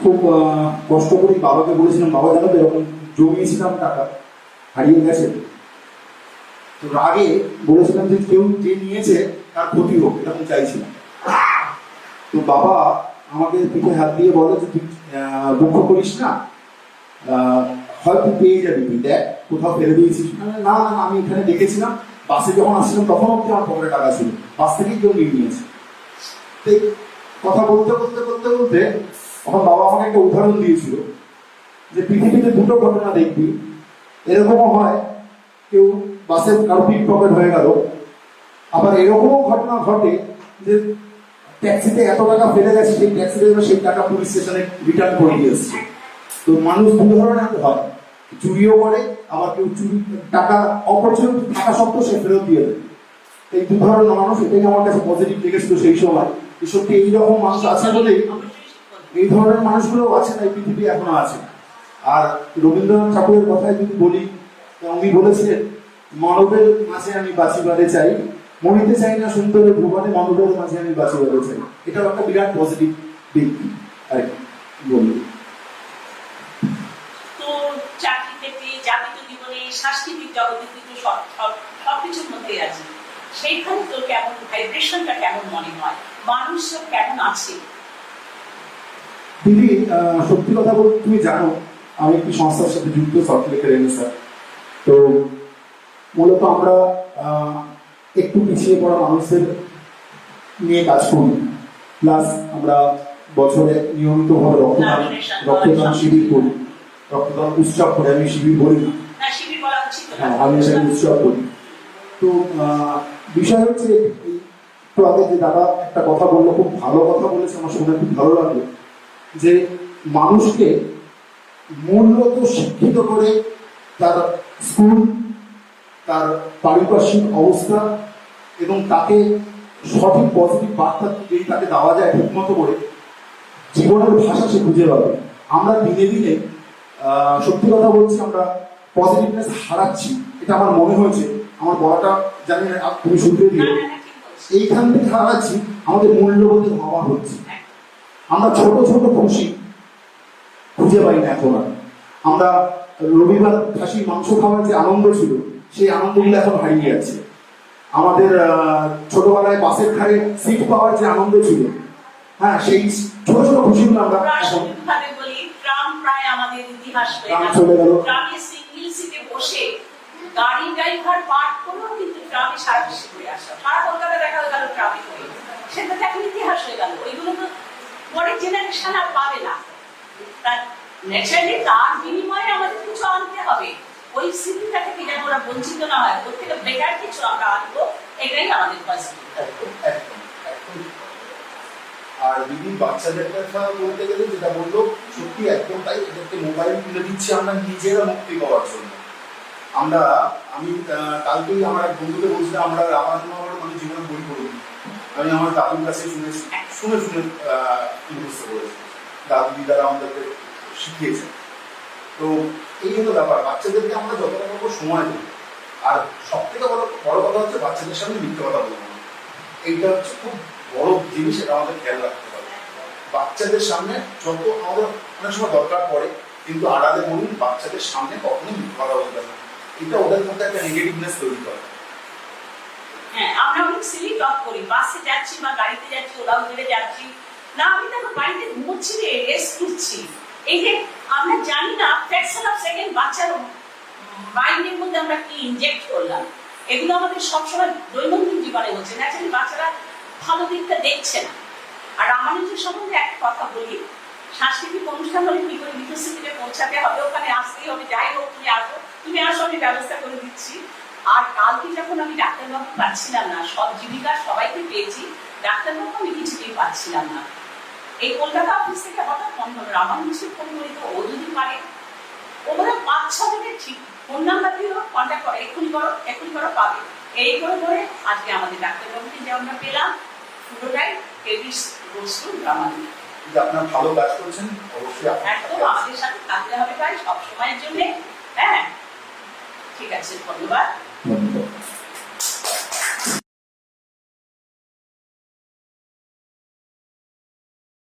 খুব কষ্ট করে বাবাকে বলেছিলাম, বাবা জানো তো এরকম জমিয়েছিলাম টাকা হারিয়ে গেছে, তো রাগে বলেছিলাম যে কেউ যে নিয়েছে তার ক্ষতি হোক, এরকম চাইছিলাম। তো বাবা আমাকে পিঠে হাত দিয়ে বলে যে তুই দুঃখ করিস না, হয়তো পেয়ে যাবি, তুই দেখ কোথাও ফেলে দিয়েছিস। না না না, আমি এখানে দেখেছিলাম, বাসে যখন আসছিলাম তখন অব্দি আমার পকেটে টাকা ছিল, বাস থেকেই কেউ নিয়ে নিয়েছে। কথা বলতে বলতে বলতে বলতে তখন বাবা আমাকে একটা উদাহরণ দিয়েছিল যে পৃথিবীতে দুটো ঘটনা দেখবি, এরকমও হয় কেউ বাসে কারো পিক পকেট হয়ে গেল, আবার এরকমও ঘটনা ঘটে যে ট্যাক্সিতে এত টাকা ফেলে গেছে, সেই ট্যাক্সিতে সেই টাকা পুলিশ স্টেশনে রিটার্ন করে দিয়ে এসছে। তো মানুষ দু ধরনের হয়, চুরিও করে, আবার কেউ চুরি টাকা অপরচুনিটি থাকা সত্ত্বেও সে ফেরত দিয়ে দেয়। এই দু ধরনের মানুষ, এটাই আমার কাছে পজিটিভ লেগেছিল সেই সময়। সত্যি এইরকম মানুষ আছে বলেই, এই ধরনের মানুষগুলো আছে, তাই পৃথিবী এখনো আছে। আর রবীন্দ্রনাথ ঠাকুরের কথায় যদি বলি, উনি বলেছিলেন মানবের মাঝে আমি বাঁচিবারে চাই, মরিতে চাই না সুন্দরের ভুবনে, মানবের মাঝে আমি বাঁচিবারে চাই। এটাও একটা বিরাট পজিটিভ দিক আর কি বলবো। তো চাকরি ক্ষেত্রে, জাতীয় জীবনে, সাংস্কৃতিক জগতে কিন্তু সবকিছুর মধ্যেই আছে, সেইখানে তোর কেমন ভাইব্রেশনটা কেমন মনে হয়, মানুষ কেমন আছে? দিদি সত্যি কথা বলতে তুমি জানো আমি একটি সংস্থার সাথে যুক্ত, সল্টলেকের এনএসআর। তো মূলত আমরা একটু পিছিয়ে পড়া মানুষদের নিয়ে কাজ করি, প্লাস আমরা বছরে নিয়মিতভাবে রক্তদান শিবির করি, রক্তদান উৎসব করে, আমি শিবির বলি না, হ্যাঁ আমি সেটা উৎসব করি। তো বিষয় হচ্ছে একটু আগে যে দাদা একটা কথা বললো, খুব ভালো কথা বলেছে, আমার শুনে খুব ভালো লাগলো, যে মানুষকে মূলত শিক্ষিত করে তার স্কুল, তার পারিপার্শ্বিক অবস্থা এবং তাকে সঠিক পজিটিভ বার্তা যদি তাকে দেওয়া যায় ঠিকমতো করে, জীবনের ভাষা সে খুঁজে পাবে। আমরা দিনে দিনে সত্যি কথা বলছি, আমরা পজিটিভনেস হারাচ্ছি, এটা আমার মনে হয়েছে। আমার বলাটা জানি না তুমি শুনতে দিও, এইখান থেকে হারাচ্ছি, আমাদের মূল্যবোধের অভাব হচ্ছে। আমরা ছোট ছোট খুশি খুঁজে পাই না এখন। আমরা রবিবার খাসির মাংস খাওয়ার যে আনন্দ ছিল, সেই আনন্দগুলো এখন হারিয়ে যাচ্ছে। আমাদের ছোটবেলায় বাসের ধারে সিট পাওয়ার যে আনন্দ ছিল, হ্যাঁ সেই ছোট ছোট খুশিগুলো আমরা এখন প্রায় আমাদের ইতিহাস চলে গেল। ট্রামে সিঙ্গেল সিটে বসে গাড়ি ড্রাইভার পার্ট করেও কিন্তু ট্রামে সারা বিশ্বে ঘুরে আসা, সারা কলকাতা দেখা গেল ট্রামে করে, সেটা এখন ইতিহাস হয়ে গেল। ওইগুলো তো পরের জেনারেশন আর পাবে না। তার ন্যাচারালি তার বিনিময়ে আমাদের কিছু আনতে হবে, ওই স্মৃতিটা থেকে যেন ওরা বঞ্চিত না হয়, ওর থেকে বেটার কিছু আমরা আনবো, এটাই আমাদের পজিটিভ। আর দিদি বাচ্চাদের কথা বলতে গেলে যেটা বললো সত্যি একদম তাই, এদেরকে মোবাইল তুলে দিচ্ছি আমরা নিজেরা মুক্তি পাওয়ার জন্য। আমি কালকেই আমার এক বন্ধুকে বলছিলাম, আমরা রামায়ণ মানে জীবনে বই পড়ি, আমি আমার দাদুর কাছে শুনে শুনে মুখস্থ করেছি, দাদু দিদারা আমাদেরকে শিখিয়েছে। তো এই হলো ব্যাপার, বাচ্চাদেরকে আমরা যতটা পারবো সময় দিই। আর সব থেকে বড় কথা হচ্ছে বাচ্চাদের সামনে মিথ্যে কথা বলবো না, এইটা হচ্ছে খুব বড় জিনিস, এটা আমাদের খেয়াল রাখতে হবে। বাচ্চাদের সামনে যত আমাদের অনেক সময় দরকার পড়ে, কিন্তু আড়ালে বলুন, বাচ্চাদের সামনে কখনোই মিথ্যে কথা বলতে না, এটা ওদের মধ্যে একটা নেগেটিভনেস তৈরি করে। হ্যাঁ, আমরা অনেক সিলি টক করি, বাসে যাচ্ছি বা গাড়িতে যাচ্ছি, ওরাও ধরে যাচ্ছি না, আমি তো বাড়িতে ঘুমোচ্ছি রে, রেস্ট করছি। এই যে আমরা জানি না ফ্র্যাকশন অফ সেকেন্ড বাচ্চার মাইন্ডের মধ্যে আমরা কি ইনজেক্ট করলাম, এগুলো আমাদের সবসময় দৈনন্দিন জীবনে হচ্ছে। ন্যাচারালি বাচ্চারা ভালো দিকটা দেখছে না। আর রামানুজের সম্বন্ধে একটা কথা বলি, সাংস্কৃতিক অনুষ্ঠান হলে কি করে বিকশিতে পৌঁছাতে হবে, ওখানে আসতেই হবে, যাই হোক তুমি আসো আমি ব্যবস্থা করে দিচ্ছি। আর কালকে যখন আমি ডাক্তারবাবু পাচ্ছিলাম না, সব জীবিকা সবাইকে পেয়েছি, ডাক্তারবাবু আমি কিছুতেই পাচ্ছিলাম না। এই কলকাতা অফিস থেকে হঠাৎ মনে হলো রামানুজকে ফোন করি, তো ও যদি পারে, ও মানে 5-6 দিনের ঠিক ফোন নাম্বার দিয়ে কন্ট্যাক্ট করো, এক্ষুনি করো পাবে। এই করে করে আজকে আমাদের ডাক্তারবাবুকে যে আমরা পেলাম, পুরোটাই কেবিস বস্তু রামানুজ। আপনার ভালো কাজ করছেন, অবশ্যই একদম আমাদের সাথে থাকতে হবে ভাই সব সময়ের জন্য। হ্যাঁ ঠিক আছে, ধন্যবাদ।